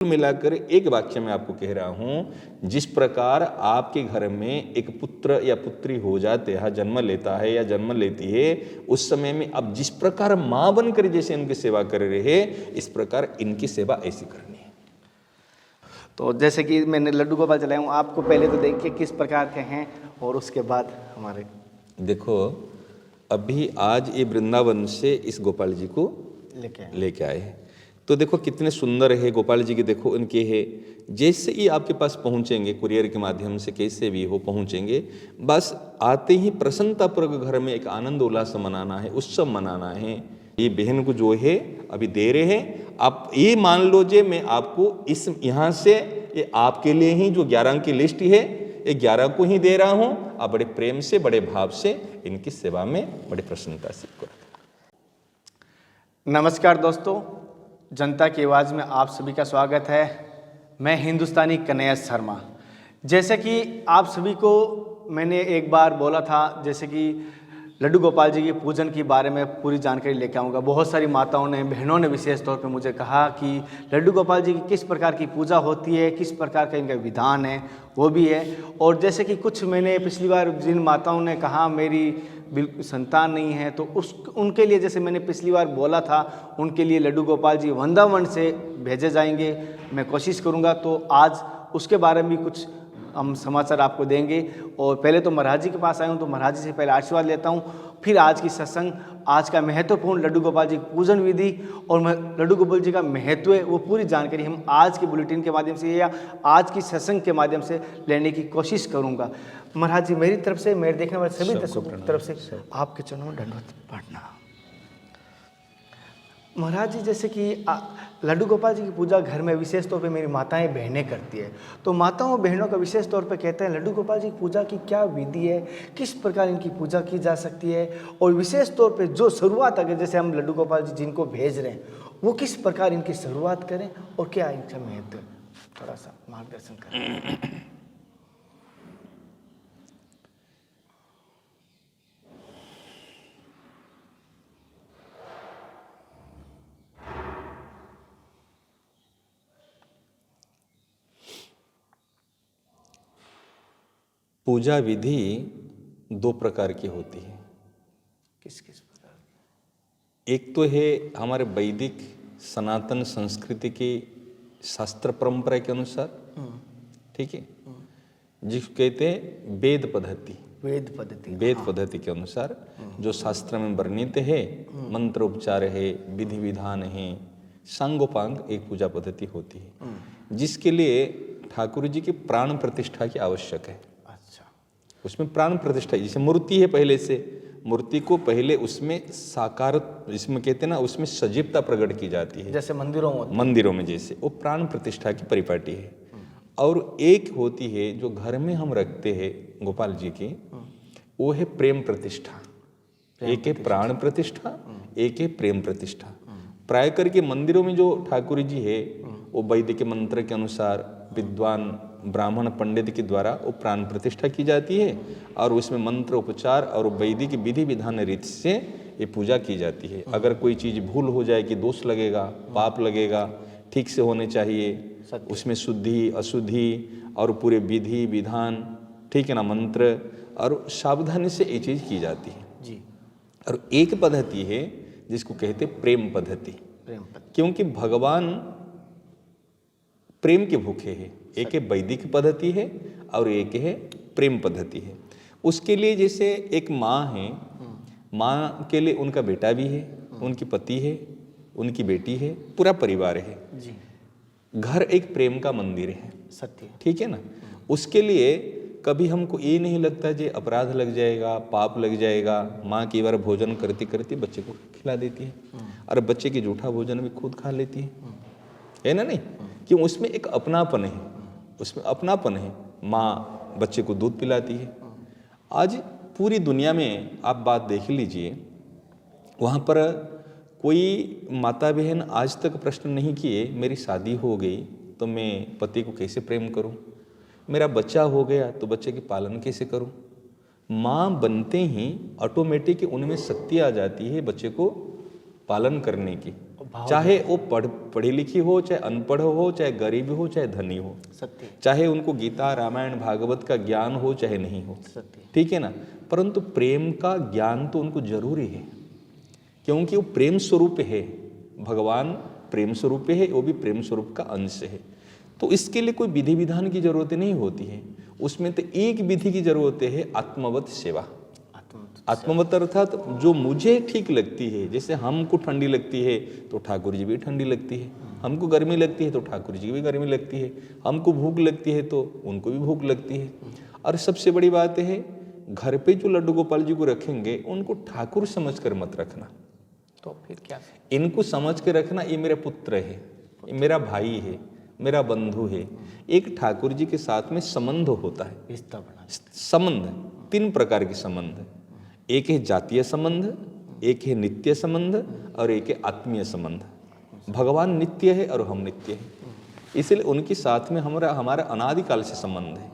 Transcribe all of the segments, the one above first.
मिलाकर एक वाक्य में आपको कह रहा हूं, जिस प्रकार आपके घर में एक पुत्र या पुत्री हो जाते हैं, जन्म लेता है या जन्म लेती है, उस समय में अब जिस प्रकार मां बनकर जैसे इनकी सेवा कर रहे, इस प्रकार इनकी सेवा ऐसी करनी है। तो जैसे कि मैंने लड्डू गोपाल चलाया हूँ, आपको पहले तो देखिए किस प्रकार के हैं और उसके बाद हमारे देखो अभी आज ये वृंदावन से इस गोपाल जी को लेके आए हैं, तो देखो कितने सुंदर है गोपाल जी के। देखो उनके है, जैसे ही आपके पास पहुंचेंगे कुरियर के माध्यम से कैसे भी हो पहुंचेंगे, बस आते ही प्रसन्नतापूर्वक घर में एक आनंद उल्लास मनाना है, उत्सव मनाना है। ये बहन को जो है अभी दे रहे हैं, आप ये मान लो जे मैं आपको इस यहाँ से ये आपके लिए ही जो 11 की लिस्ट है, ये 11 को ही दे रहा हूँ। आप बड़े प्रेम से बड़े भाव से इनकी सेवा में बड़ी प्रसन्नता से करो। नमस्कार दोस्तों, जनता की आवाज़ में आप सभी का स्वागत है। मैं हिंदुस्तानी कन्हैया शर्मा। जैसे कि आप सभी को मैंने एक बार बोला था, जैसे कि लड्डू गोपाल जी की पूजन के बारे में पूरी जानकारी लेकर आऊँगा। बहुत सारी माताओं ने, बहनों ने विशेष तौर पे मुझे कहा कि लड्डू गोपाल जी की किस प्रकार की पूजा होती है, किस प्रकार का इनका विधान है, वो भी है। और जैसे कि कुछ मैंने पिछली बार जिन माताओं ने कहा मेरी बिल्कुल संतान नहीं है, तो उनके लिए जैसे मैंने पिछली बार बोला था, उनके लिए लड्डू गोपाल जी वृंदावन से भेजे जाएंगे। मैं कोशिश करूँगा, तो आज उसके बारे में भी कुछ हम समाचार आपको देंगे। और पहले तो महाराज जी के पास आया हूँ, तो महाराज जी से पहले आशीर्वाद लेता हूँ, फिर आज की सत्संग, आज का महत्वपूर्ण लड्डू गोपाल जी की पूजन विधि और लड्डू गोपाल जी का महत्व है, वो पूरी जानकारी हम आज के बुलेटिन के माध्यम से या आज की सत्संग के माध्यम से लेने की कोशिश करूँगा। महाराज जी, मेरी तरफ से, मेरे देखने वाले सभी दर्शकों की तरफ से आपके चरणों में दंडवत पढ़ना। महाराज जी, जैसे कि लड्डू गोपाल जी की पूजा घर में विशेष तौर पे मेरी माताएं बहनें करती है, तो माताओं और बहनों का विशेष तौर पे कहते हैं लड्डू गोपाल जी की पूजा की क्या विधि है, किस प्रकार इनकी पूजा की जा सकती है, और विशेष तौर पे जो शुरुआत अगर जैसे हम लड्डू गोपाल जी जिनको भेज रहे हैं, वो किस प्रकार इनकी शुरुआत करें और क्या इनका महत्व है, थोड़ा सा मार्गदर्शन करें। पूजा विधि 2 प्रकार की होती है। किस किस प्रकार? एक तो है हमारे वैदिक सनातन संस्कृति की शास्त्र परंपरा के अनुसार, ठीक है, जिसको कहते हैं वेद पद्धति। वेद पद्धति के अनुसार जो शास्त्र में वर्णित है, मंत्र उपचार है, विधि विधान है, सांगोपांग एक पूजा पद्धति होती है, जिसके लिए ठाकुर जी की प्राण प्रतिष्ठा की आवश्यक है। उसमें प्राण प्रतिष्ठा, जैसे मूर्ति है, पहले से मूर्ति को पहले उसमें साकार, जिसमें कहते हैं ना, उसमें सजीवता प्रकट की जाती है, जैसे मंदिरों में जैसे वो प्राण प्रतिष्ठा की परिपाटी है। और एक होती है जो घर में हम रखते हैं गोपाल जी की, वो है प्रेम प्रतिष्ठा। एक है प्राण प्रतिष्ठा, एक है प्रेम प्रतिष्ठा। प्राय करके मंदिरों में जो ठाकुर जी है, वो वैदिक मंत्र के अनुसार विद्वान ब्राह्मण पंडित के द्वारा वो प्राण प्रतिष्ठा की जाती है, और उसमें मंत्र उपचार और वैदिक विधि विधान रीति से ये पूजा की जाती है। अगर कोई चीज़ भूल हो जाए कि दोष लगेगा, पाप लगेगा, ठीक से होने चाहिए, उसमें शुद्धि अशुद्धि और पूरे विधि विधान, ठीक है ना, मंत्र और सावधानी से ये चीज़ की जाती है जी। और एक पद्धति है जिसको कहते प्रेम पद्धति, क्योंकि भगवान प्रेम के भूखे हैं। एक है वैदिक पद्धति है और एक है प्रेम पद्धति है। उसके लिए जैसे एक माँ है, माँ के लिए उनका बेटा भी है, उनकी पति है, उनकी बेटी है, पूरा परिवार है जी। घर एक प्रेम का मंदिर है, सत्य, ठीक है ना। उसके लिए कभी हमको ये नहीं लगता जे अपराध लग जाएगा, पाप लग जाएगा। माँ कई बार भोजन करती करती बच्चे को खिला देती है, और बच्चे की जूठा भोजन भी खुद खा लेती है ना, नहीं, क्यों? उसमें एक अपनापन है, उसमें अपनापन है। माँ बच्चे को दूध पिलाती है। आज पूरी दुनिया में आप बात देख लीजिए, वहाँ पर कोई माता बहन आज तक प्रश्न नहीं किए मेरी शादी हो गई तो मैं पति को कैसे प्रेम करूं, मेरा बच्चा हो गया तो बच्चे के पालन कैसे करूं। माँ बनते ही ऑटोमेटिक उनमें शक्ति आ जाती है बच्चे को पालन करने की, चाहे वो पढ़ी लिखी हो, चाहे अनपढ़ हो, चाहे गरीब हो, चाहे धनी हो, सत्य चाहे उनको गीता रामायण भागवत का ज्ञान हो चाहे नहीं हो, सत्य ठीक है ना। परंतु प्रेम का ज्ञान तो उनको जरूरी है, क्योंकि वो प्रेम स्वरूप है। भगवान प्रेम स्वरूप है, वो भी प्रेम स्वरूप का अंश है। तो इसके लिए कोई विधि विधान की जरूरत नहीं होती है। उसमें तो एक विधि की जरूरत है, आत्मवत सेवा। आत्मवत अर्थात जो मुझे ठीक लगती है। जैसे हमको ठंडी लगती है तो ठाकुर जी भी ठंडी लगती है, हमको गर्मी लगती है तो ठाकुर जी की भी गर्मी लगती है, हमको भूख लगती है तो उनको भी भूख लगती है। और सबसे बड़ी बात है, घर पे जो लड्डू गोपाल जी को रखेंगे उनको ठाकुर समझकर मत रखना। तो फिर क्या? इनको समझ के रखना, ये मेरा पुत्र है, ये मेरा भाई है, मेरा बंधु है। एक ठाकुर जी के साथ में संबंध होता है। संबंध 3 प्रकार के संबंध, एक है जातीय संबंध, एक है नित्य संबंध और एक है आत्मीय संबंध। भगवान नित्य है और हम नित्य हैं, इसलिए उनके साथ में हमारा अनादिकाल से संबंध है।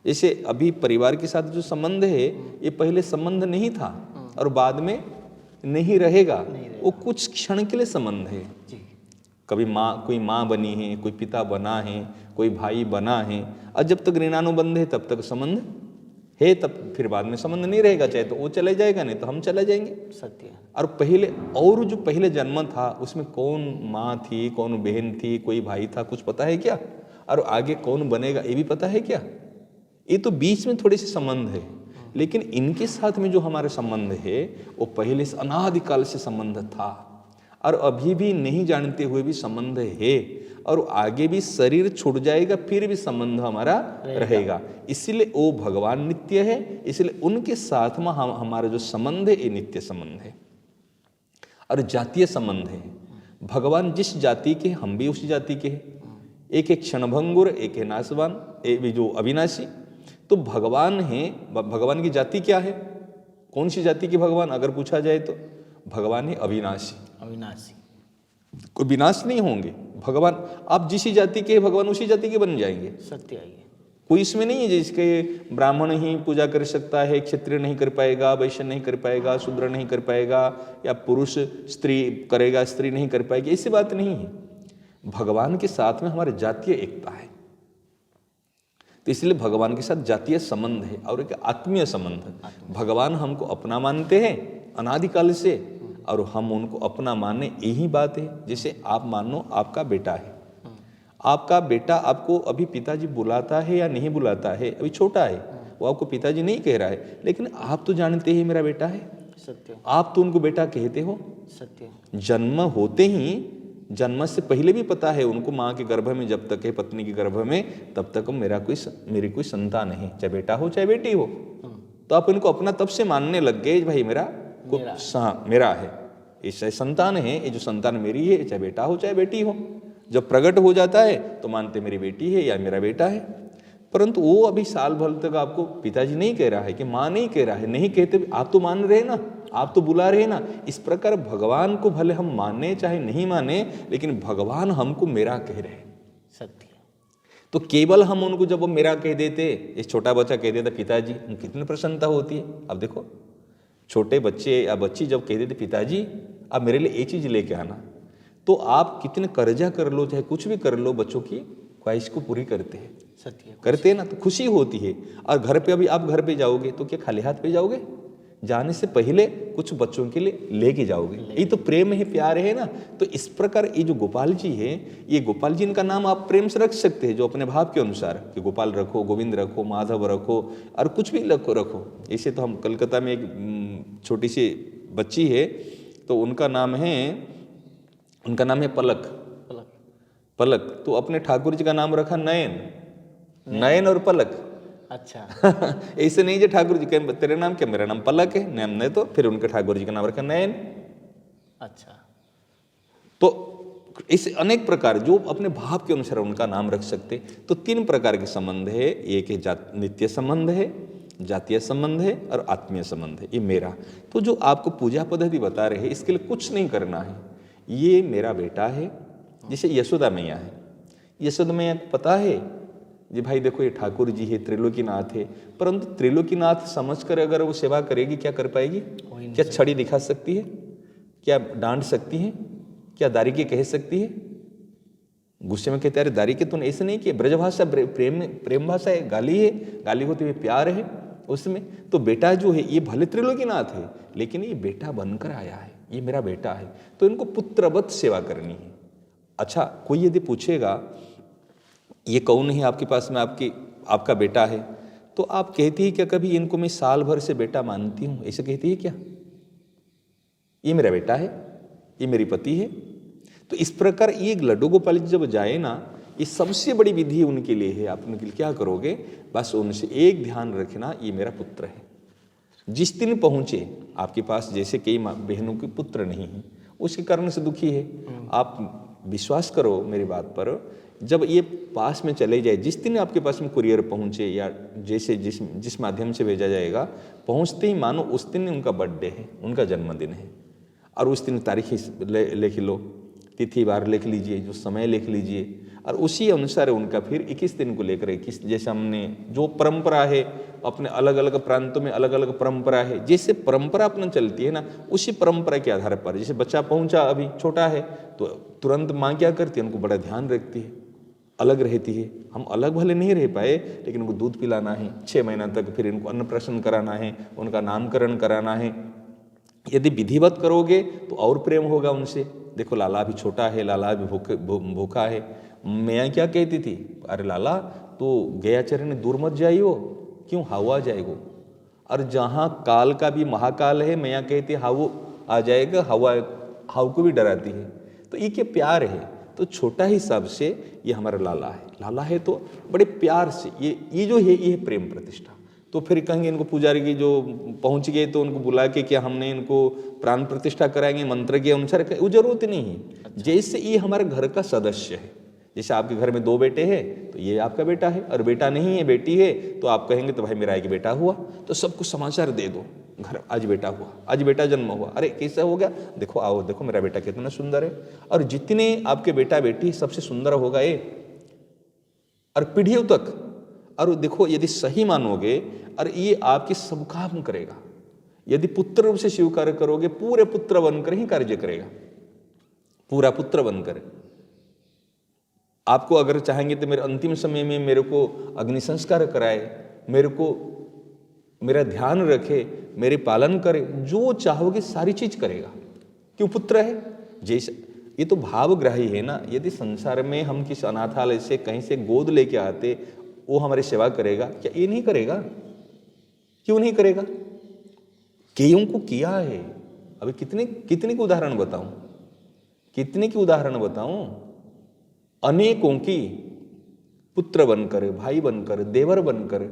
जैसे अभी परिवार के साथ जो संबंध है, ये पहले संबंध नहीं था और बाद में नहीं रहेगा। वो कुछ क्षण के लिए संबंध है। कभी कोई माँ बनी है, कोई पिता बना है, कोई भाई बना है, और जब तक ऋणानुबंध है तब तक संबंध है, तब फिर बाद में संबंध नहीं रहेगा। चाहे तो वो चले जाएगा, नहीं तो हम चले जाएंगे। सत्य। और पहले, और जो पहले जन्म था उसमें कौन माँ थी, कौन बहन थी, कोई भाई था, कुछ पता है क्या? और आगे कौन बनेगा ये भी पता है क्या? ये तो बीच में थोड़े से संबंध है, लेकिन इनके साथ में जो हमारे संबंध है वो पहले से अनादिकाल से संबंध था, और अभी भी नहीं जानते हुए भी संबंध है, और आगे भी शरीर छूट जाएगा फिर भी संबंध हमारा रहेगा। इसलिए वो भगवान नित्य है, इसलिए उनके साथ में हमारा जो संबंध है ये नित्य संबंध है। और जातीय संबंध है, भगवान जिस जाति के हम भी उसी जाति के हैं। एक है क्षणभंगुर, एक है नाशवान, एक भी जो अविनाशी। तो भगवान है, भगवान की जाति क्या है? कौन सी जाति के भगवान अगर पूछा जाए तो भगवान है अविनाशी। अविनाशी, कोई विनाश नहीं होंगे भगवान। आप जिस जाति के भगवान उसी जाति के बन जाएंगे। सत्य है। कोई इसमें नहीं है जिसके ब्राह्मण ही पूजा कर सकता है, क्षत्रिय नहीं कर पाएगा, वैश्य नहीं कर पाएगा, शूद्र नहीं कर पाएगा, या पुरुष स्त्री करेगा, स्त्री नहीं कर पाएगी, ऐसी बात नहीं है। भगवान के साथ में हमारे जातीय एकता है, तो इसलिए भगवान के साथ जातीय संबंध है और एक आत्मीय संबंध। भगवान हमको अपना मानते हैं अनादिकाल से, और हम उनको अपना माने, यही बात है। जैसे आप मानो आपका बेटा है, आपका बेटा आपको अभी पिताजी बुलाता है या नहीं बुलाता है, अभी छोटा है, वो आपको पिताजी नहीं कह रहा है, लेकिन आप तो जानते ही मेरा बेटा है। सत्य। आप तो उनको बेटा कहते हो। सत्य। जन्म होते ही, जन्म से पहले भी पता है उनको, माँ के गर्भ में जब तक है, पत्नी के गर्भ में, तब तक मेरी कोई संतान है, चाहे बेटा हो चाहे बेटी हो। तो आप इनको अपना तब से मानने लग गए, भाई मेरा है, इससे संतान है, ये जो संतान मेरी है, चाहे बेटा हो चाहे बेटी हो। जब प्रकट हो जाता है तो मानते मेरी बेटी है या मेरा बेटा है। परंतु वो अभी साल भर तक आपको पिताजी नहीं कह रहा है, कि माँ नहीं कह रहा है, नहीं कहते, आप तो मान रहे ना, आप तो बुला रहे ना। इस प्रकार भगवान को भले हम माने चाहे नहीं माने, लेकिन भगवान हमको मेरा कह रहे हैं। सत्य। तो केवल हम उनको जब वो मेरा कह देते, एक छोटा बच्चा कह देता पिताजी, कितनी प्रसन्नता होती है। अब देखो, छोटे बच्चे या बच्ची जब कह देते पिताजी आप मेरे लिए ये चीज़ लेके आना, तो आप कितने कर्जा कर लो, चाहे कुछ भी कर लो, बच्चों की ख्वाहिश को पूरी करते हैं। सत्य। करते हैं ना, तो खुशी होती है। और घर पे, अभी आप घर पे जाओगे तो क्या खाली हाथ पे जाओगे? जाने से पहले कुछ बच्चों के लिए लेके जाओगे। ये तो प्रेम है, प्यार है ना। तो इस प्रकार ये जो गोपाल जी है, ये गोपाल जी, इनका नाम आप प्रेम से रख सकते हैं, जो अपने भाव के अनुसार, कि गोपाल रखो, गोविंद रखो, माधव रखो, और कुछ भी रखो। ऐसे तो हम कलकत्ता में एक छोटी सी बच्ची है, तो उनका नाम है पलक। पलक तो अपने ठाकुर जी का नाम रखा नयन और पलक। अच्छा। ऐसे नहीं जो ठाकुर जी कहें तेरे नाम क्या, मेरा नाम पलक है, नाम नहीं, तो फिर उनके ठाकुर जी का नाम रखा नयन। अच्छा। तो इसे अनेक प्रकार जो अपने भाव के अनुसार उनका नाम रख सकते। तो 3 प्रकार के संबंध है, एक है नित्य संबंध है, जातीय संबंध है, और आत्मीय संबंध है। ये मेरा, तो जो आपको पूजा पद्धति बता रहे हैं, इसके लिए कुछ नहीं करना है। ये मेरा बेटा है, जैसे यशोदा मैया है। यशोदा मैया को पता है जी, भाई देखो ये ठाकुर जी है, त्रिलोकीनाथ है, परंतु त्रिलोकीनाथ समझकर अगर वो सेवा करेगी, क्या कर पाएगी? क्या छड़ी दिखा सकती है? क्या डांट सकती है? क्या दारिके कह सकती है? गुस्से में कहते अरे दारिके तूने ऐसे नहीं किया, ब्रजभाषा प्रेम भाषा है, गाली है, गाली होते हुए प्यार है उसमें। तो बेटा जो है ये भले त्रिलोकीनाथ है, लेकिन ये बेटा बनकर आया है, ये मेरा बेटा है, तो इनको पुत्रवत सेवा करनी है। अच्छा, कोई यदि पूछेगा ये कौन है आपके पास में, आपका बेटा है, तो आप कहती है क्या कभी इनको मैं साल भर से बेटा मानती हूँ, ऐसे कहती है क्या? ये मेरा बेटा है, ये मेरी पति है। तो इस प्रकार ये लड्डू गोपाल जी जब जाए ना, ये सबसे बड़ी विधि उनके लिए है। आप उनके लिए क्या करोगे, बस उनसे एक ध्यान रखना, ये मेरा पुत्र है। जिस दिन पहुंचे आपके पास, जैसे कई बहनों के पुत्र नहीं है, उसके कारण से दुखी है, आप विश्वास करो मेरी बात पर, जब ये पास में चले जाए, जिस दिन आपके पास में कुरियर पहुंचे या जैसे जिस माध्यम से भेजा जाएगा, पहुंचते ही मानो उस दिन उनका बर्थडे है, उनका जन्मदिन है, और उस दिन तारीख लिख लो, तिथि बार लिख लीजिए, जो समय लिख लीजिए, और उसी अनुसार उनका फिर 21 दिन को लेकर 21, जैसे हमने जो परंपरा है अपने अलग अलग प्रांतों में अलग अलग परंपरा है, जैसे परंपरा अपना चलती है ना, उसी परंपरा के आधार पर, जैसे बच्चा पहुंचा अभी छोटा है तो तुरंत माँ क्या करती है, उनको बड़ा ध्यान रखती है, अलग रहती है। हम अलग भले नहीं रह पाए, लेकिन उनको दूध पिलाना है 6 महीना तक, फिर इनको अन्नप्राशन कराना है, उनका नामकरण कराना है। यदि विधिवत करोगे तो और प्रेम होगा उनसे। देखो लाला भी छोटा है, लाला भी भूखा है। मैं क्या कहती थी, अरे लाला तो गया चरण दूर मत जाइयो, क्यों हवा जाएगो, और जहाँ काल का भी महाकाल है, मैं कहती हाउ आ जाएगा, हवा हाउ को भी डराती है। तो ये क्या प्यार है। तो छोटा हिसाब से ये हमारा लाला है, लाला है तो बड़े प्यार से ये जो है ये है प्रेम प्रतिष्ठा। तो फिर कहेंगे इनको पुजारी की जो पहुंच गए तो उनको बुला के क्या हमने इनको प्राण प्रतिष्ठा कराएंगे मंत्र के अनुसार, वो जरूरत नहीं है। जैसे ये हमारे घर का सदस्य है, जैसे आपके घर में 2 बेटे हैं तो ये आपका बेटा है, और बेटा नहीं है बेटी है तो आप कहेंगे तो भाई मेरा एक बेटा हुआ, तो सबको समाचार दे दो, घर आज बेटा हुआ, आज बेटा जन्म हुआ, अरे कैसा हो गया, देखो आओ देखो मेरा बेटा कितना सुंदर है। और जितने आपके बेटा बेटी सबसे सुंदर होगा ये, और पीढ़ियों तक। और देखो यदि सही मानोगे, और ये आपकी सब काम करेगा। यदि पुत्र रूप से स्वीकार करोगे, पूरे पुत्र बनकर ही कार्य करेगा, पूरा पुत्र बनकर। आपको अगर चाहेंगे तो मेरे अंतिम समय में मेरे को अग्नि संस्कार कराए, मेरे को मेरा ध्यान रखे, मेरे पालन करे, जो चाहोगे सारी चीज करेगा, क्यों पुत्र है। जैसे ये तो भावग्राही है ना। यदि संसार में हम किस अनाथालय से कहीं से गोद लेके आते, वो हमारी सेवा करेगा क्या? ये नहीं करेगा। क्यों नहीं करेगा? कईयों को किया है। अभी कितने की उदाहरण बताऊं, कितने की उदाहरण बताऊं। अनेकों की पुत्र बनकर, भाई बनकर, देवर बनकर,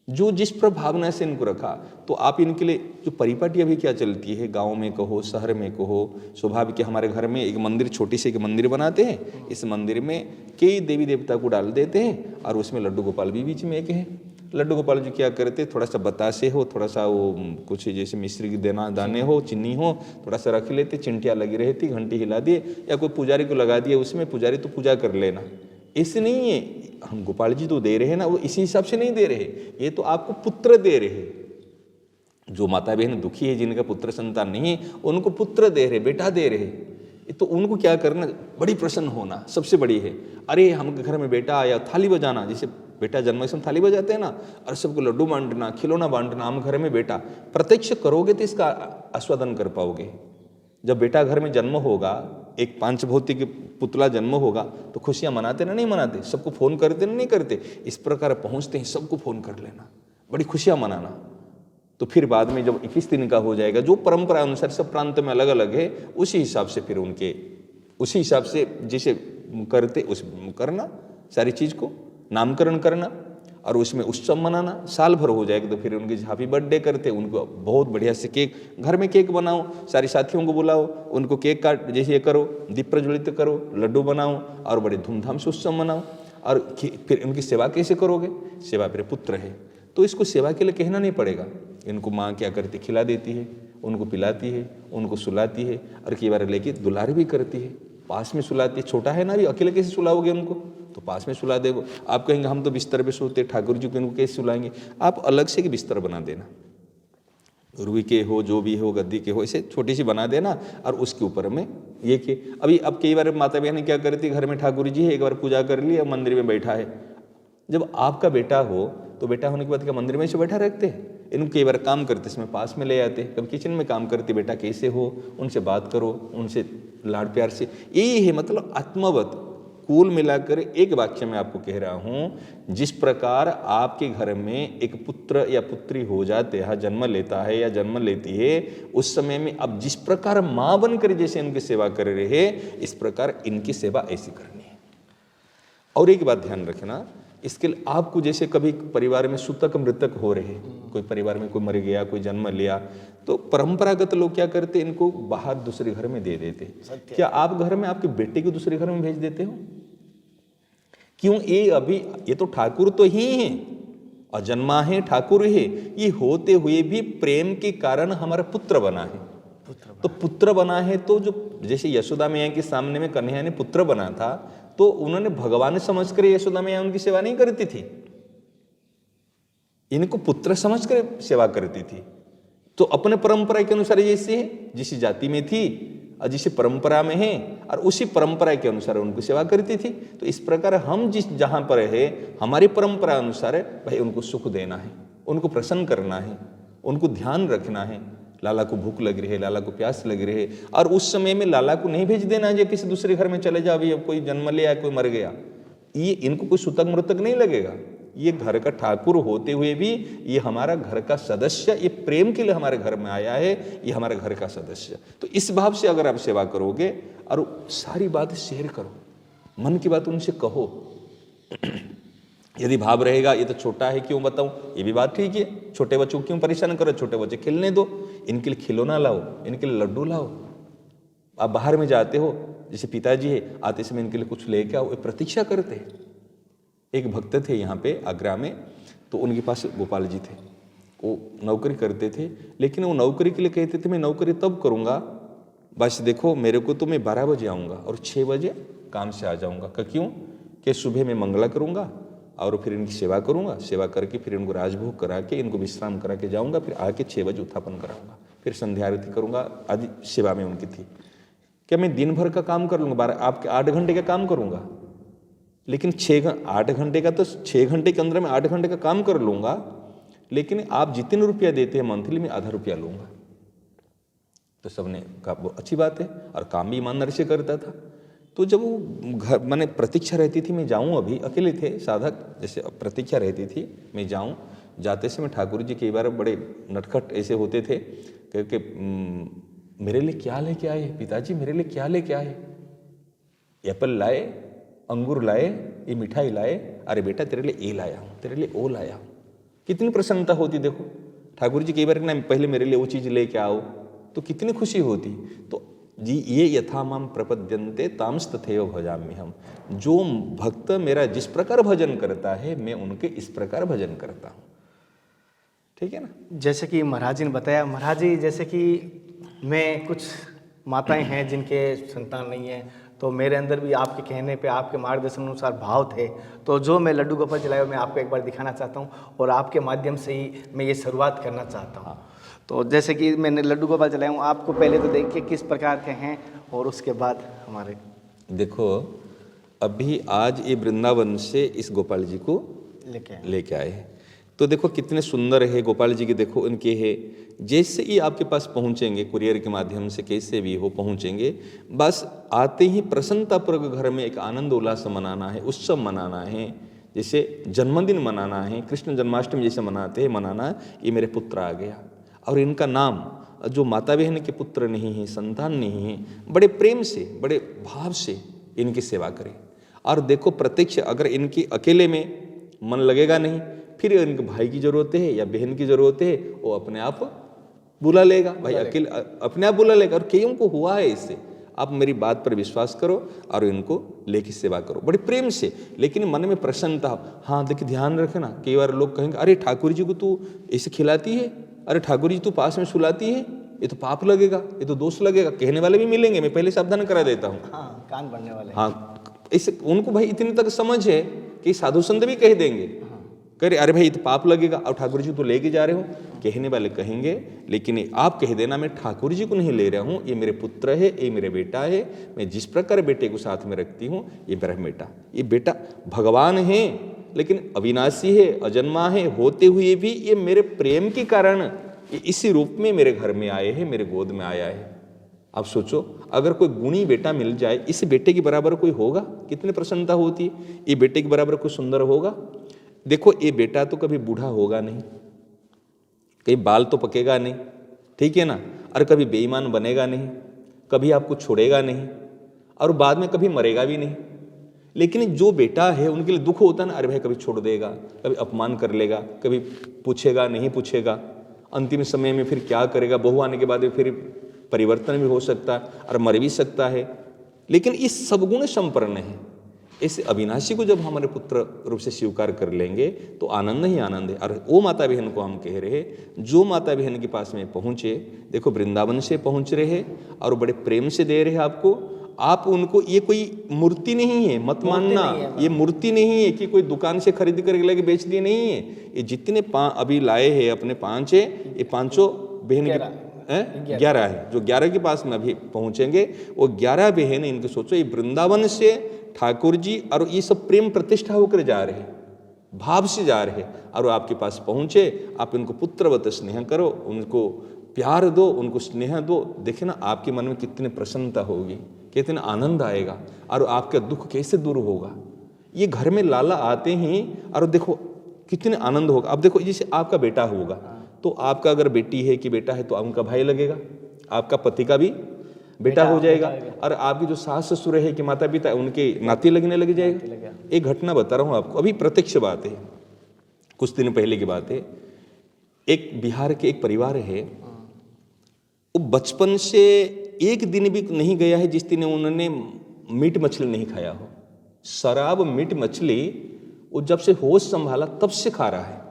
जो जिस पर भावना से इनको रखा। तो आप इनके लिए जो परिपाटी अभी क्या चलती है, गांव में कहो शहर में कहो, स्वाभाविक हमारे घर में एक मंदिर, छोटी सी एक मंदिर बनाते हैं, इस मंदिर में कई देवी देवता को डाल देते हैं, और उसमें लड्डू गोपाल भी बीच में एक है। लड्डू गोपाल जी क्या करते, थोड़ा सा बतासे हो, थोड़ा सा वो कुछ जैसे मिश्री की दाने हो, चीनी हो, थोड़ा सा रख लेते, चिंटियाँ लगी रहती, घंटी हिला दिए, या कोई पुजारी को लगा दिए उसमें, पुजारी तो पूजा कर लेना। ऐसे नहीं है, हम गोपाल जी तो दे रहे हैं ना, वो इसी हिसाब से नहीं दे रहे, ये तो आपको पुत्र दे रहे हैं। जो माता बहन दुखी है, जिनका पुत्र संतान नहीं है, उनको पुत्र दे रहे, बेटा दे रहे। तो उनको क्या करना, बड़ी प्रसन्न होना सबसे बड़ी है। अरे हम घर में बेटा आया, थाली बजाना, जैसे बेटा जन्म से थाली बजाते हैं ना, और सबको लड्डू बांटना, खिलौना बांटना, हम घर में बेटा प्रत्यक्ष करोगे तो इसका आस्वादन कर पाओगे। जब बेटा घर में जन्म होगा, एक पांचभौतिक पुतला जन्म होगा, तो खुशियां मनाते ना, नहीं मनाते, सबको फोन करते ना, नहीं करते। इस प्रकार पहुंचते हैं, सबको फोन कर लेना, बड़ी खुशियां मनाना। तो फिर बाद में जब 21 दिन का हो जाएगा, जो परंपरा अनुसार सब प्रांत में अलग अलग है, उसी हिसाब से फिर उनके, उसी हिसाब से जिसे करते उस करना, सारी चीज को नामकरण करना, और उसमें उत्सव मनाना। साल भर हो जाएगा तो फिर उनके हैप्पी बर्थडे करते, उनको बहुत बढ़िया से केक, घर में केक बनाओ, सारे साथियों को बुलाओ, उनको केक काट जैसे ये करो, दीप प्रज्वलित करो, लड्डू बनाओ, और बड़े धूमधाम से उत्सव मनाओ। और फिर उनकी सेवा कैसे करोगे, सेवा मेरे पुत्र है तो इसको सेवा के लिए कहना नहीं पड़ेगा। इनको माँ क्या करती, खिला देती है, उनको पिलाती है, उनको सुलाती है, और कई बार लेके दुलार भी करती है, पास में सुलाती है। छोटा है ना, अभी अकेले कैसे सुलाओगे उनको, तो पास में सुला देगो। आप कहेंगे हम तो बिस्तर पे सोते, ठाकुर जी को इनको कैसे सुलाएंगे, आप अलग से बिस्तर बना देना, रुई के हो, जो भी हो, गद्दी के हो, इसे छोटी सी बना देना, और उसके ऊपर में ये कि अभी अब कई बार माता बहन क्या करती, घर में ठाकुर जी है, एक बार पूजा कर ली, अब मंदिर में बैठा है। जब आपका बेटा हो तो बेटा होने के बाद क्या मंदिर में से बैठा रखते हैं? इनको कई बार काम करते समय पास में ले आते, कभी किचन में काम करते, बेटा कैसे हो, उनसे बात करो, उनसे लाड प्यार से। यही है मतलब आत्मवत। कुल मिलाकर एक वाक्य में आपको कह रहा हूं, जिस प्रकार आपके घर में एक पुत्र या पुत्री हो जाते हैं, जन्म लेता है या जन्म लेती है, उस समय में अब जिस प्रकार मां बनकर जैसे इनकी सेवा कर रहे, इस प्रकार इनकी सेवा ऐसी करनी है। और एक बात ध्यान रखना, इसके लिए आपको जैसे कभी परिवार में सूतक मृतक हो रहे, कोई परिवार में कोई मर गया, कोई जन्म लिया, तो परंपरागत लोग क्या करते, इनको बाहर दूसरे घर में दे देते। क्या आप घर में आपके बेटे को दूसरे घर में भेज देते हो? क्यों? ये अभी ये तो ठाकुर तो ही है, अजन्मा है, ठाकुर है, ये होते हुए भी प्रेम के कारण हमारा पुत्र बना है। तो पुत्र बना है तो जो जैसे यशोदा मैया के सामने में कन्हैया ने पुत्र बना था, तो उन्होंने भगवान समझकर यशोदा मैया उनकी सेवा नहीं करती थी, इनको पुत्र समझकर सेवा करती थी। तो अपने परंपरा के अनुसार जैसे है, जिस जाति में थी और जिस परंपरा में है, और उसी परंपरा के अनुसार उनको सेवा करती थी। तो इस प्रकार हम जिस जहां पर है, हमारी परंपरा अनुसार भाई उनको सुख देना है, उनको प्रसन्न करना है, उनको ध्यान रखना है। लाला को भूख लग रही है, लाला को प्यास लग रही है, और उस समय में लाला को नहीं भेज देना है किसी दूसरे घर में चले जाओ, अब कोई जन्म लिया, कोई मर गया, ये इनको कोई सुतक मृतक नहीं लगेगा। ये घर का ठाकुर होते हुए भी ये हमारा घर का सदस्य, ये प्रेम के लिए हमारे घर में आया है, ये हमारे घर का सदस्य। तो इस भाव से अगर आप सेवा करोगे और सारी बात शेयर करो, मन की बात उनसे कहो। यदि भाव रहेगा ये तो छोटा है क्यों बताऊं, ये भी बात ठीक है, छोटे बच्चों को क्यों परेशान करो, छोटे बच्चे खेलने दो, इनके लिए खिलौना लाओ, इनके लिए लड्डू लाओ। आप बाहर में जाते हो, जैसे पिताजी है, आते समय इनके लिए कुछ लेके आओ, प्रतीक्षा करते हैं। एक भक्त थे यहाँ पे आगरा में, तो उनके पास गोपाल जी थे, वो नौकरी करते थे, लेकिन वो नौकरी के लिए कहते थे मैं नौकरी तब करूँगा, बस देखो मेरे को तो मैं 12 बजे आऊँगा और 6 बजे काम से आ जाऊँगा। क्यों? कि सुबह में मंगला करूँगा और फिर इनकी सेवा करूँगा, सेवा करके फिर इनको राजभोग करा के इनको विश्राम करा के जाऊँगा, फिर आके 6 बजे उत्थापन कराऊँगा, फिर संध्या आरती करूँगा आदि सेवा में उनकी थी। क्या मैं दिन भर का काम कर लूँगा, आपके 8 घंटे का काम करूँगा, लेकिन 8 घंटे का तो 6 घंटे के अंदर में 8 घंटे का काम कर लूँगा, लेकिन आप जितने रुपया देते हैं मंथली में आधा रुपया लूँगा। तो सबने कहा वो अच्छी बात है, और काम भी ईमानदारी से करता था। तो जब वो घर मैंने प्रतीक्षा रहती थी, मैं जाऊँ, अभी अकेले थे साधक, जैसे प्रतीक्षा रहती थी मैं जाऊँ, जाते समय ठाकुर जी कई बार बड़े नटखट ऐसे होते थे, क्योंकि मेरे लिए क्या लेके आए पिताजी, मेरे लिए क्या लेके आए, एप्पल लाए, अंगूर लाए, ये मिठाई लाए, अरे बेटा तेरे लिए ये लाया हूँ, तेरे लिए वो लाया हूँ। कितनी प्रसन्नता होती देखो, ठाकुर जी कई बार ना पहले मेरे लिए वो चीज़ लेके आओ, तो कितनी खुशी होती। तो जी ये यथा माम प्रपद्यन्ते तांस तथैव भजामि हम, जो भक्त मेरा जिस प्रकार भजन करता है मैं उनके इस प्रकार भजन करता हूँ। ठीक है ना? जैसे कि महाराज जी ने बताया, महाराज जी जैसे कि मैं कुछ माताएं हैं जिनके संतान नहीं है, तो मेरे अंदर भी आपके कहने पे, आपके मार्गदर्शन अनुसार भाव थे, तो जो मैं लड्डू गोपाल जलाया मैं आपको एक बार दिखाना चाहता हूँ, और आपके माध्यम से ही मैं ये शुरुआत करना चाहता हूँ। तो जैसे कि मैंने लड्डू गोपाल जलाया हूँ, आपको पहले तो देखिए किस प्रकार के हैं, और उसके बाद हमारे देखो अभी आज ये वृंदावन से इस गोपाल जी को लेके आए हैं। तो देखो कितने सुंदर है गोपाल जी के, देखो इनके है, जैसे ही आपके पास पहुंचेंगे कुरियर के माध्यम से, कैसे भी हो पहुंचेंगे, बस आते ही प्रसन्नतापूर्वक घर में एक आनंद उल्लास मनाना है, उत्सव मनाना है, जैसे जन्मदिन मनाना है, कृष्ण जन्माष्टमी जैसे मनाते हैं मनाना, ये मेरे पुत्र आ गया, और इनका नाम जो माता बहन के पुत्र नहीं है, संतान नहीं है, बड़े प्रेम से, बड़े भाव से इनकी सेवा करें। और देखो प्रत्यक्ष अगर इनकी अकेले में मन लगेगा नहीं, फिर इनके भाई की जरूरत है या बहन की जरूरत है, वो अपने आप बुला लेगा, भाई अकेले अपने आप बुला लेगा। और कईयों को हुआ है इससे, आप मेरी बात पर विश्वास करो और इनको लेके सेवा करो बड़े प्रेम से, लेकिन मन में प्रसन्नता। हाँ देखिए ध्यान रखना, कई बार लोग कहेंगे अरे ठाकुर जी को तू ऐसे खिलाती है, अरे ठाकुर जी तू पास में सुलाती है, ये तो पाप लगेगा, ये तो दोष लगेगा, कहने वाले भी मिलेंगे, मैं पहले सावधान करा देता हूँ। हाँ, कान भरने वाले। हाँ, इसे उनको भाई इतने तक समझ है कि साधु संत भी कह देंगे, कह रहे अरे भाई ये तो पाप लगेगा, और ठाकुर जी तो लेके जा रहे हो। कहने वाले कहेंगे लेकिन आप कह देना मैं ठाकुर जी को नहीं ले रहा हूँ, ये मेरे पुत्र है, ये मेरे बेटा है, मैं जिस प्रकार बेटे को साथ में रखती हूँ ये मेरा बेटा, ये बेटा भगवान है लेकिन अविनाशी है, अजन्मा है, होते हुए भी ये मेरे प्रेम के कारण ये इसी रूप में मेरे घर में आए हैं, मेरे गोद में आया है। आप सोचो अगर कोई गुणी बेटा मिल जाए, इस बेटे के बराबर कोई होगा, कितनी प्रसन्नता होती है। ये बेटे के बराबर कोई सुंदर होगा? देखो ये बेटा तो कभी बूढ़ा होगा नहीं, कहीं बाल तो पकेगा नहीं, ठीक है ना, और कभी बेईमान बनेगा नहीं, कभी आपको छोड़ेगा नहीं, और बाद में कभी मरेगा भी नहीं। लेकिन जो बेटा है उनके लिए दुख होता है ना, अरे भाई कभी छोड़ देगा, कभी अपमान कर लेगा, कभी पूछेगा नहीं पूछेगा, अंतिम समय में फिर क्या करेगा, बहू आने के बाद फिर परिवर्तन भी हो सकता है और मर भी सकता है। लेकिन इस सब गुण संपन्न है, इस अविनाशी को जब हमारे पुत्र रूप से स्वीकार कर लेंगे तो आनंद ही आनंद है। और वो माता बहन को हम कह रहे हैं, जो माता बहन के पास में पहुँचे, देखो वृंदावन से पहुँच रहे हैं और बड़े प्रेम से दे रहे हैं आपको, आप उनको, ये कोई मूर्ति नहीं है, मत मानना, ये मूर्ति नहीं है कि कोई दुकान से खरीद कर लेके बेच दिए, नहीं है। ये जितने अभी लाए हैं अपने 5 है, ये 5 बहन के 11 है, जो 11 के पास में अभी पहुंचेंगे वो 11 बहन, इनके सोचो ये वृंदावन से ठाकुर जी और ये सब प्रेम प्रतिष्ठा होकर जा रहे हैं, भाव से जा रहे हैं, और आपके पास पहुंचे, आप इनको पुत्रवत स्नेह करो, उनको प्यार दो, उनको स्नेह दो। देखे ना आपके मन में कितनी प्रसन्नता होगी, कितना आनंद आएगा, और आपका दुख कैसे दूर होगा। ये घर में लाला आते ही और देखो कितने आनंद होगा। अब देखो जैसे आपका बेटा होगा तो आपका अगर बेटी है कि बेटा है तो उनका भाई लगेगा, आपका पति का भी बेटा हो जाएगा, और आपकी जो सास ससुर है कि माता पिता उनके नाती लगने लग जाएगा। एक घटना बता रहा हूँ आपको, अभी प्रत्यक्ष बात है, कुछ दिन पहले की बात है। एक बिहार के एक परिवार है, वो बचपन से एक दिन भी नहीं गया है जिस दिन उन्होंने मीट मछली नहीं खाया हो। शराब मीट मछली वो जब से होश संभाला तब से खा रहा है।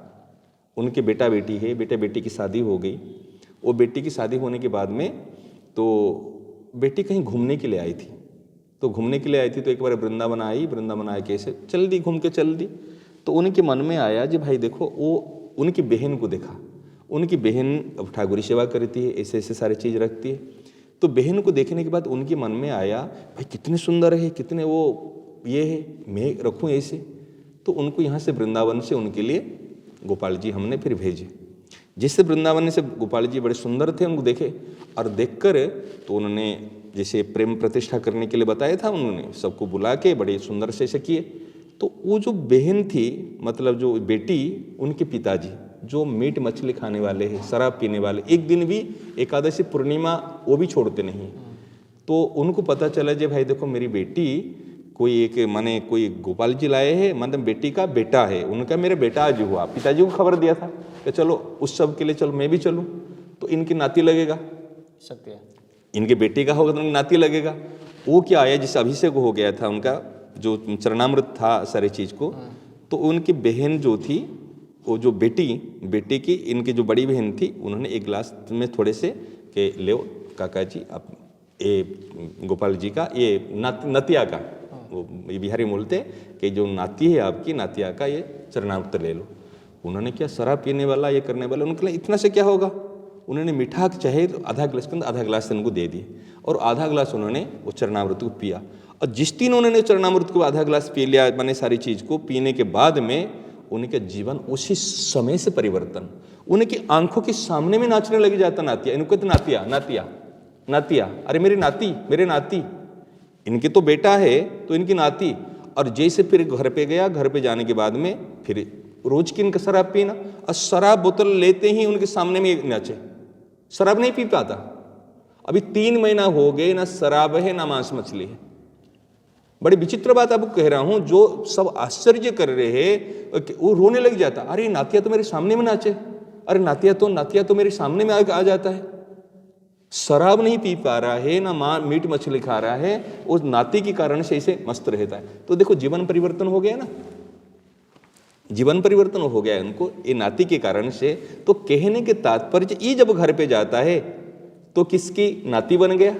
उनके बेटा बेटी है, बेटा बेटी की शादी हो गई। वो बेटी की शादी होने के बाद में तो बेटी कहीं घूमने के लिए आई थी, तो घूमने के लिए आई थी तो एक बार वृंदावन आई, वृंदावन आए कैसे चल दी, घूम के चल दी। तो उनके मन में आया जी भाई देखो, वो उनकी बहन को देखा, उनकी बहन अब ठाकुरी सेवा करती है, ऐसे ऐसे सारी चीज़ रखती है। तो बहन को देखने के बाद उनके मन में आया भाई कितने सुंदर है, कितने वो ये है, मैं रखूँ ऐसे। तो उनको यहाँ से वृंदावन से उनके लिए गोपाल जी हमने फिर भेजे। जिससे वृंदावन से गोपाल जी बड़े सुंदर थे, उनको देखे और देखकर तो उन्होंने जैसे प्रेम प्रतिष्ठा करने के लिए बताया था, उन्होंने सबको बुला के बड़े सुंदर से ऐसे किए। तो वो जो बहन थी, मतलब जो बेटी, उनके पिताजी जो मीट मछली खाने वाले हैं, शराब पीने वाले, एक दिन भी एकादशी पूर्णिमा वो भी छोड़ते नहीं। तो उनको पता चला जी भाई देखो मेरी बेटी कोई एक माने कोई गोपाल जी लाए हैं, मतलब बेटी का बेटा है, उनका मेरा बेटा आज हुआ। पिताजी को खबर दिया था कि चलो उस सब के लिए चलो मैं भी चलूँ, तो इनकी नाती लगेगा, सत्य इनके बेटे का होगा तो नाती लगेगा। वो क्या आया, जिससे अभिषेक हो गया था उनका जो चरणामृत था सारी चीज़ को, तो उनकी बहन जो थी, वो जो बेटी की इनकी जो बड़ी बहन थी, उन्होंने एक गिलास में थोड़े से के ले काका जी आप ये गोपाल जी का ये नतिया का, वो ये बिहारी बोलते कि जो नाती है आपकी नातिया का ये चरणामृत ले लो। उन्होंने क्या, शराब पीने वाला ये करने वाला, उनके लिए इतना से क्या होगा। उन्होंने मीठा चाहे तो आधा गिलास के अंदर आधा गिलास उनको दे दिए, और आधा गिलास उन्होंने वो चरणामृत को पिया। और जिस दिन उन्होंने चरणामृत को आधा गिलास पी लिया, मैंने सारी चीज़ को पीने के बाद में उनके जीवन उसी समय से परिवर्तन, उनकी आंखों के सामने में नाचने लग जाता नातिया। इनको तो नातिया नातिया नातिया, अरे मेरी नाती, मेरे नाती, इनके तो बेटा है तो इनकी नाती। और जैसे फिर घर पे गया, घर पे जाने के बाद में फिर रोज की इनका शराब पीना, और शराब बोतल लेते ही उनके सामने में नाचे। शराब नहीं पी पाता, अभी 3 महीना हो गए, ना शराब है ना मांस मछली है। बड़ी विचित्र बात आपको कह रहा हूं, जो सब आश्चर्य कर रहे हैं वो रोने लग जाता, अरे नातिया तो मेरे सामने में नाचे, अरे नातिया तो मेरे सामने में आ जाता है। शराब नहीं पी पा रहा है, ना मीट मछली खा रहा है, उस नाती के कारण से इसे मस्त रहता है। तो देखो जीवन परिवर्तन हो गया ना, जीवन परिवर्तन हो गया उनको ये नाती के कारण से। तो कहने के तात्पर्य, ये जब घर पे जाता है तो किसकी नाती बन गया,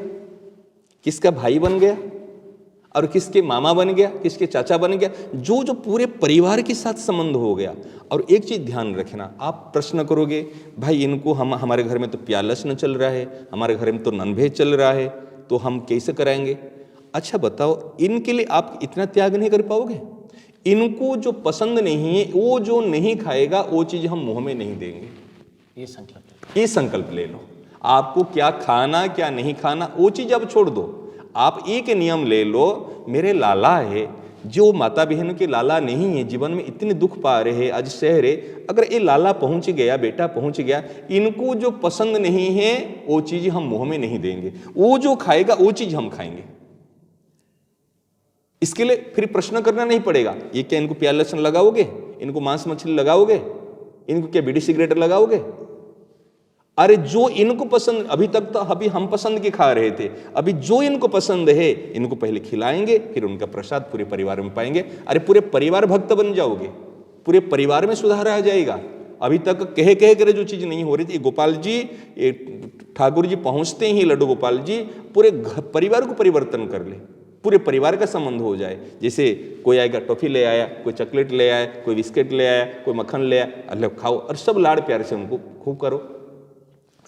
किसका भाई बन गया। और किसके मामा बन गया, किसके चाचा बन गया, जो जो पूरे परिवार के साथ संबंध हो गया। और एक चीज़ ध्यान रखना, आप प्रश्न करोगे भाई इनको हमारे घर में तो प्यालस न चल रहा है, हमारे घर में तो नॉनवेज चल रहा है, तो हम कैसे कराएंगे। अच्छा बताओ, इनके लिए आप इतना त्याग नहीं कर पाओगे। इनको जो पसंद नहीं है, वो जो नहीं खाएगा, वो चीज़ हम मुँह में नहीं देंगे। ये संकल्प ले लो। आपको क्या खाना क्या नहीं खाना वो चीज़ अब छोड़ दो। आप एक नियम ले लो, मेरे लाला है, जो माता बहन के लाला नहीं है, जीवन में इतने दुख पा रहे हैं, आज शहर है, अगर ये लाला पहुंच गया, बेटा पहुंच गया, इनको जो पसंद नहीं है वो चीज़ हम मुंह में नहीं देंगे, वो जो खाएगा वो चीज़ हम खाएंगे। इसके लिए फिर प्रश्न करना नहीं पड़ेगा, ये क्या इनको प्याज लहसुन लगाओगे, इनको मांस मछली लगाओगे, इनको क्या बीड़ी सिगरेट लगाओगे। अरे जो इनको पसंद, अभी तक तो अभी हम पसंद के खा रहे थे, अभी जो इनको पसंद है इनको पहले खिलाएंगे, फिर उनका प्रसाद पूरे परिवार में पाएंगे। अरे पूरे परिवार भक्त बन जाओगे, पूरे परिवार में सुधार आ जाएगा। अभी तक कह कर जो चीज़ नहीं हो रही थी, गोपाल जी, ये ठाकुर जी पहुंचते ही लड्डू गोपाल जी पूरे परिवार को परिवर्तन कर ले, पूरे परिवार का संबंध हो जाए। जैसे कोई आएगा टॉफी ले आया, कोई चॉकलेट ले आया, कोई बिस्किट ले आया, कोई मक्खन ले आया, अल्लाह खाओ, और सब लाड़ प्यार से उनको खूब करो।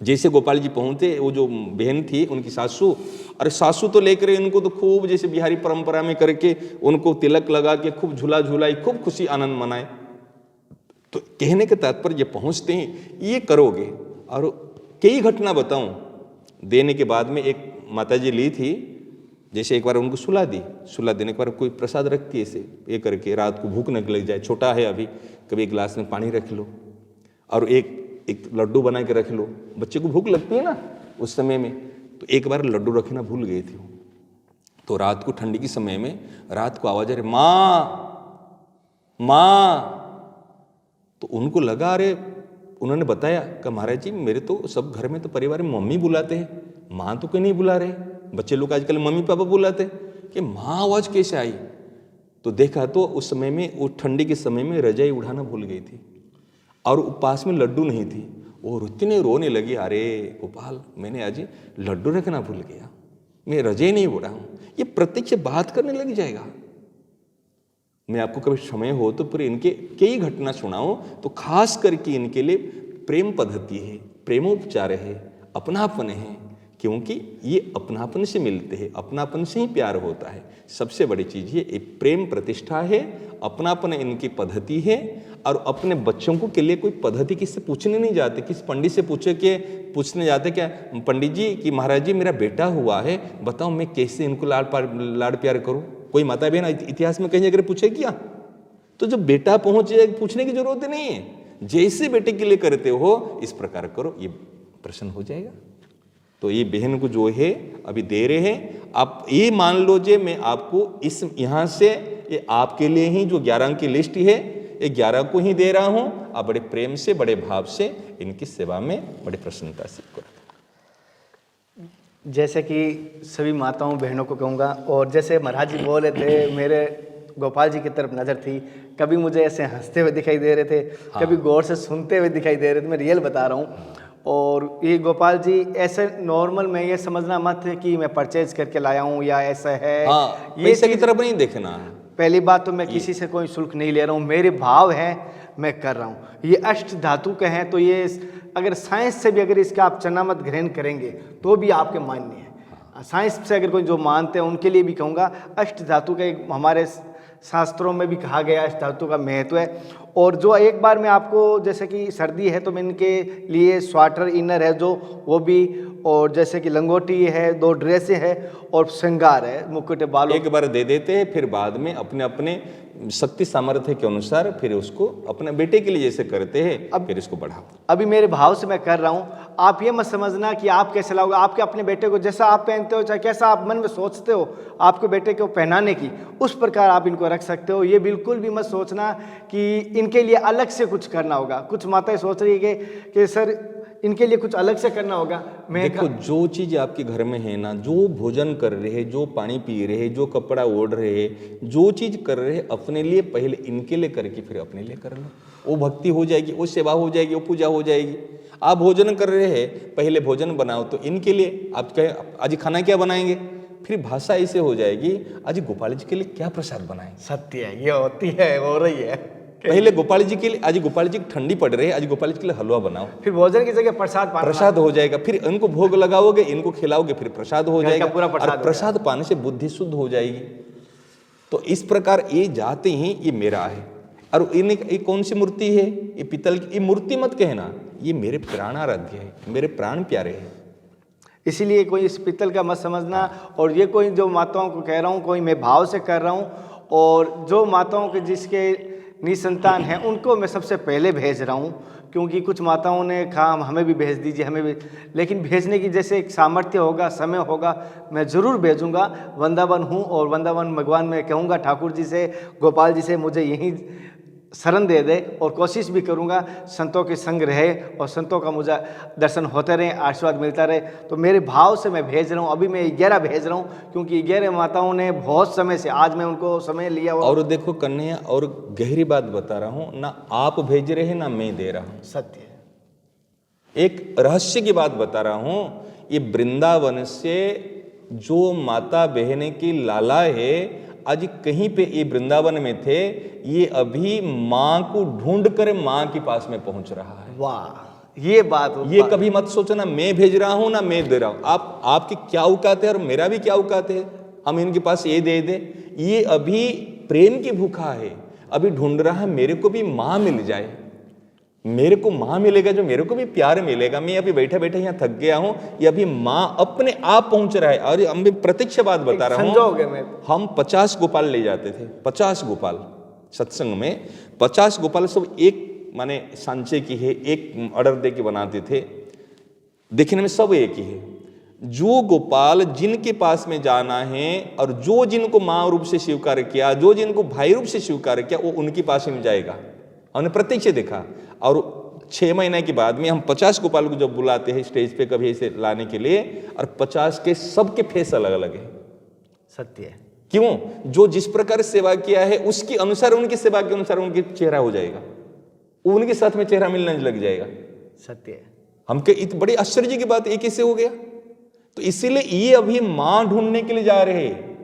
जैसे गोपाल जी पहुंचते, वो जो बहन थी उनकी सासू, अरे सासू तो लेकर इनको तो खूब जैसे बिहारी परंपरा में करके उनको तिलक लगा के खूब झूला झूलाई, खूब खुशी आनंद मनाए। तो कहने के तात्पर्य पहुंचते हैं ये करोगे। और कई घटना बताऊं, देने के बाद में एक माताजी ली थी, जैसे एक बार उनको सुला दी, सुला देने के बाद कोई प्रसाद रखती है ऐसे ये करके, रात को भूख न लग जाए, छोटा है अभी, कभी एक गिलास में पानी रख लो और एक लड्डू बना के रख लो। बच्चे को भूख लगती है ना उस समय में, तो एक बार लड्डू रखना भूल गए थे। तो रात को ठंडी के समय में रात को आवाज आ रही, माँ माँ। तो उनको लगा, अरे उन्होंने बताया कि महाराज जी मेरे तो सब घर में तो परिवार में मम्मी बुलाते हैं, माँ तो क्यों नहीं बुला रहे। बच्चे लोग आजकल मम्मी पापा बुलाते कि माँ आवाज कैसे आई। तो देखा तो उस समय में, वो ठंडी के समय में रजाई उठाना भूल गई थी और पास में लड्डू नहीं थी। और इतने रोने लगी, अरे गोपाल मैंने आज लड्डू रखना भूल गया, मैं रजाई नहीं उड़ा हूँ। ये प्रत्यक्ष बात करने लग जाएगा। मैं आपको कभी समय हो तो पूरे इनके कई घटना सुनाऊं, तो खास करके इनके लिए प्रेम पद्धति है, प्रेमोपचार है, अपनापन है, क्योंकि ये अपनापन से मिलते हैं, अपनापन से ही प्यार होता है। सबसे बड़ी चीज़ ये प्रेम प्रतिष्ठा है, अपनापन इनकी पद्धति है। और अपने बच्चों को के लिए कोई पद्धति किससे पूछने नहीं जाते, किस पंडित से पूछने जाते क्या पंडित जी कि महाराज जी मेरा बेटा हुआ है, बताओ मैं कैसे इनको लाड़ प्यार करूं। कोई माता बहन इतिहास में कहीं अगर पूछे क्या, तो जब बेटा पहुंच जाए पूछने की जरूरत नहीं है, जैसे बेटे के लिए करते हो इस प्रकार करो, ये प्रश्न हो जाएगा। तो ये बहन को जो है अभी दे रहे हैं, आप ये मान लो जे मैं आपको इस यहाँ से ये आपके लिए ही जो 11 अंक की लिस्ट है, ये 11 को ही दे रहा हूं। आप बड़े प्रेम से, बड़े भाव से इनकी सेवा में बड़ी प्रसन्नता से करो। जैसे कि सभी माताओं बहनों को कहूँगा, और जैसे महाराज जी बोल रहे थे, मेरे गोपाल जी की तरफ नज़र थी, कभी मुझे ऐसे हंसते हुए दिखाई दे रहे थे, हाँ। कभी गौर से सुनते हुए दिखाई दे रहे थे, मैं रियल बता रहा हूँ। और ये गोपाल जी ऐसे नॉर्मल में ये समझना मत है कि मैं परचेज करके लाया हूँ या ऐसा है, हाँ, ये पैसे की तरफ नहीं देखना है। पहली बात तो मैं किसी से कोई शुल्क नहीं ले रहा हूँ, मेरे भाव है मैं कर रहा हूँ। ये अष्ट धातु के हैं, तो ये अगर साइंस से भी अगर इसका आप चनामत ग्रहण करेंगे तो भी आपके मान्य है। साइंस से अगर कोई जो मानते हैं उनके लिए भी कहूँगा, अष्ट धातु का एक हमारे शास्त्रों में भी कहा गया अष्ट धातु का महत्व है। और जो एक बार मैं आपको, जैसे कि सर्दी है तो मैं इनके लिए स्वेटर इनर है जो वो भी, और जैसे कि लंगोटी है, 2 ड्रेसें है और श्रृंगार है, मुकुट बालों, एक बार दे देते हैं, फिर बाद में अपने अपने शक्ति सामर्थ्य के अनुसार फिर उसको अपने बेटे के लिए जैसे करते हैं, अब फिर इसको बढ़ाओ। अभी मेरे भाव से मैं कर रहा हूँ, आप ये मत समझना कि आप कैसे लाओगे। आपके अपने बेटे को जैसा आप पहनते हो, चाहे कैसा आप मन में सोचते हो आपके बेटे को पहनाने की, उस प्रकार आप इनको रख सकते हो। ये बिल्कुल भी मत सोचना कि इनके लिए अलग से कुछ करना होगा। कुछ माताएं सोच रही है कि सर इनके लिए कुछ अलग से करना होगा। मैं देखो, जो चीज आपके घर में है ना, जो भोजन कर रहे हैं, जो पानी पी रहे हैं, जो कपड़ा ओढ़ रहे हैं, जो चीज कर रहे हैं, अपने लिए पहले इनके लिए करके फिर अपने लिए कर लो। वो भक्ति हो जाएगी, वो सेवा हो जाएगी, वो पूजा हो जाएगी। आप भोजन कर रहे हैं, पहले भोजन बनाओ तो इनके लिए। आप कहे आज खाना क्या बनाएंगे, फिर भाषा ऐसे हो जाएगी, आज गोपाल जी के लिए क्या प्रसाद बनाएं। सत्य है, ये होती है, हो रही है। पहले गोपाल जी के लिए, आज गोपाल जी की ठंडी पड़ रही है, आज गोपाल जी के लिए हलवा बनाओ, फिर भोजन की जगह प्रसाद हो जाएगा। फिर इनको भोग लगाओगे, इनको खिलाओगे, फिर प्रसाद हो घर का जाएगा। पूरा प्रसाद और हो प्रसाद पाने से बुद्धि शुद्ध हो जाएगी। तो इस प्रकार ये जाते ही ये मेरा है। और ये कौन सी मूर्ति है? ये पीतल की। ये मूर्ति मत कहना, ये मेरे प्राणाराध्य है, मेरे प्राण प्यारे हैं। इसीलिए कोई इस पित्तल का मत समझना। और ये कोई जो माताओं को कह रहा हूँ, कोई मैं भाव से कर रहा हूँ। और जो माताओं के जिसके निसंतान हैं उनको मैं सबसे पहले भेज रहा हूँ, क्योंकि कुछ माताओं ने कहा हमें भी भेज दीजिए, हमें भी। लेकिन भेजने की जैसे एक सामर्थ्य होगा, समय होगा, मैं ज़रूर भेजूँगा। वृंदावन हूँ और वृंदावन भगवान में कहूँगा ठाकुर जी से, गोपाल जी से मुझे यहीं शरण दे दे। और कोशिश भी करूँगा संतों के संग रहे और संतों का मुझे दर्शन होते रहे, आशीर्वाद मिलता रहे। तो मेरे भाव से मैं भेज रहा हूँ। अभी मैं 11 भेज रहा हूँ, क्योंकि 11 माताओं ने बहुत समय से, आज मैं उनको समय लिया। और देखो कन्हैया, और गहरी बात बता रहा हूँ ना, आप भेज रहे हैं ना मैं दे रहा हूँ। सत्य है। एक रहस्य की बात बता रहा हूँ। ये वृंदावन से जो माता बहने की लाला है, आज कहीं पे ये वृंदावन में थे, ये अभी माँ को ढूंढ कर माँ के पास में पहुंच रहा है। वाह, ये बात ये कभी मत सोचना मैं भेज रहा हूं ना मैं दे रहा हूं। आपकी क्या औकात है और मेरा भी क्या औकात है, हम इनके पास ये दे दे। ये अभी प्रेम की भूखा है, अभी ढूंढ रहा है मेरे को भी माँ मिल जाए, मेरे को माँ मिलेगा, जो मेरे को भी प्यार मिलेगा। मैं अभी बैठे बैठे यहाँ थक गया हूँ, ये अभी माँ अपने आप पहुंच रहा है। और हम भी प्रत्यक्ष बात बता रहा हूँ। हम 50 गोपाल ले जाते थे, 50 गोपाल सत्संग में, 50 गोपाल सब एक माने सांचे की है, एक ऑर्डर दे के बनाते थे। देखने में सब एक ही है। जो गोपाल जिनके पास में जाना है और जो जिनको माँ रूप से स्वीकार किया, जो जिनको भाई रूप से स्वीकार किया, वो उनके पास में जाएगा। हमने प्रत्यक्ष देखा। और 6 महीने के बाद में हम 50 गोपाल को जब बुलाते हैं स्टेज पे कभी ऐसे लाने के लिए, और 50 के सबके फेस अलग अलग है। सत्य है। क्यों? जो जिस प्रकार सेवा किया है उसके अनुसार, उनकी सेवा के अनुसार उनके चेहरा हो जाएगा, उनके साथ में चेहरा मिलने लग जाएगा। सत्य है। हमके बड़ी आश्चर्य की बात ये कैसे हो गया। तो इसीलिए ये अभी मां ढूंढने के लिए जा रहे हैं,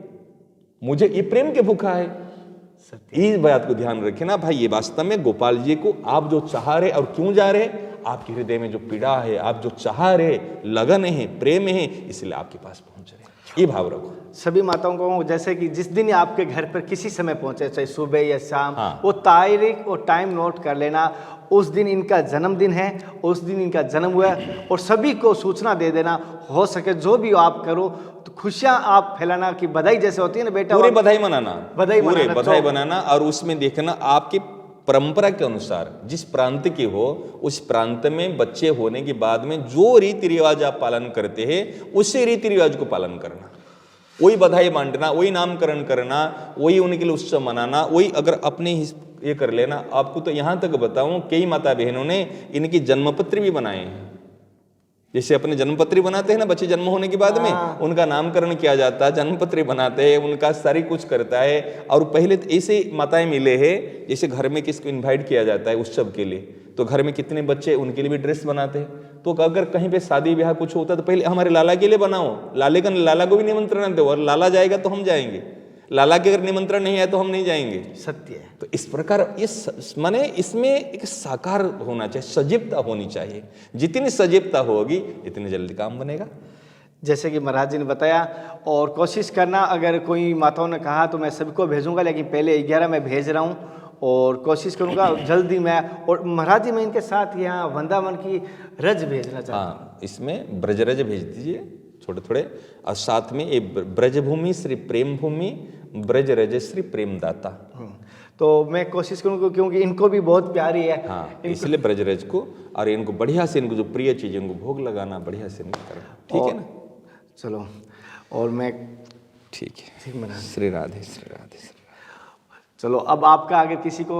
मुझे ये प्रेम के भूखा है। इस बात को ध्यान रखें ना भाई, ये वास्तव में गोपाल जी को आप जो चाह रहे और क्यों जा रहे, आपके हृदय में जो पीड़ा है, आप जो चाह रहे, लगन है, प्रेम है, इसलिए आपके पास पहुंच रहे। ये भाव रखो। सभी माताओं को जैसे कि जिस दिन आपके घर पर किसी समय पहुंचे, चाहे सुबह या शाम, हाँ। वो तारीख और टाइम नोट कर लेना। उस दिन इनका जन्मदिन है, उस दिन इनका जन्म हुआ है, और सभी को सूचना दे देना। हो सके जो भी आप करो तो खुशियां आप फैलाना, की बधाई जैसे होती है ना बेटा, पूरे बधाई मनाना, बधाई बनाना। और उसमें देखना आपकी परंपरा के अनुसार जिस प्रांत के हो, उस प्रांत में बच्चे होने के बाद में जो रीति रिवाज आप पालन करते हैं, उसी रीति रिवाज को पालन करना। वही बधाई बांटना, वही नामकरण करना, वही उनके लिए उत्सव मनाना, वही अगर अपने ये कर लेना। आपको तो यहाँ तक बताऊं, कई माता बहनों ने इनकी जन्मपत्र भी बनाए हैं। जैसे अपने जन्मपत्री बनाते हैं ना, बच्चे जन्म होने के बाद में उनका नामकरण किया जाता है, जन्मपत्री बनाते हैं, उनका सारी कुछ करता है। और पहले तो ऐसे माताएं मिले हैं, जैसे घर में किसको इनवाइट किया जाता है उत्सव के लिए, तो घर में कितने बच्चे, उनके लिए भी ड्रेस बनाते हैं। तो अगर कहीं पे शादी ब्याह कुछ होता है तो पहले हमारे लाला के लिए बनाओ, लाला को भी निमंत्रण दो, और लाला जाएगा तो हम जाएंगे, लाला के अगर निमंत्रण नहीं आया तो हम नहीं जाएंगे। सत्य है। तो इस प्रकार माने इसमें एक साकार होना चाहिए, सजीवता होनी चाहिए। जितनी सजीवता होगी इतनी जल्दी काम बनेगा। जैसे कि महाराज जी ने बताया, और कोशिश करना, अगर कोई माताओं ने कहा तो मैं सबको भेजूंगा, लेकिन पहले 11 मैं भेज रहा हूँ और कोशिश करूंगा जल्दी मैं। और महाराज जी मैं इनके साथ यहाँ वृंदावन की रज भेजना चाहता हूँ। हाँ, इसमें ब्रजरज भेज दीजिए थोड़े थोड़े, और साथ में ये ब्रजभूमि श्री प्रेम भूमि, ब्रजरज श्री प्रेमदाता। तो मैं कोशिश करूँगा, क्योंकि इनको भी बहुत प्यारी है। हाँ, इसलिए ब्रजरज को, और इनको बढ़िया से, इनको जो प्रिय चीज़ इनको भोग लगाना, बढ़िया से इनको करना। ठीक है ना? चलो, और मैं ठीक है। श्री राधे श्री राधे। चलो, अब आपका अगर किसी को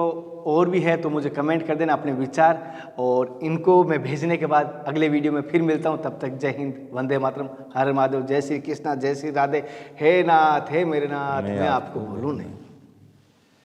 और भी है तो मुझे कमेंट कर देना अपने विचार, और इनको मैं भेजने के बाद अगले वीडियो में फिर मिलता हूँ। तब तक जय हिंद, वंदे मातरम, हर महादेव, जय श्री कृष्णा, जय श्री राधे। हे नाथ, हे मेरे नाथ, मैं आपको भूलूं नहीं।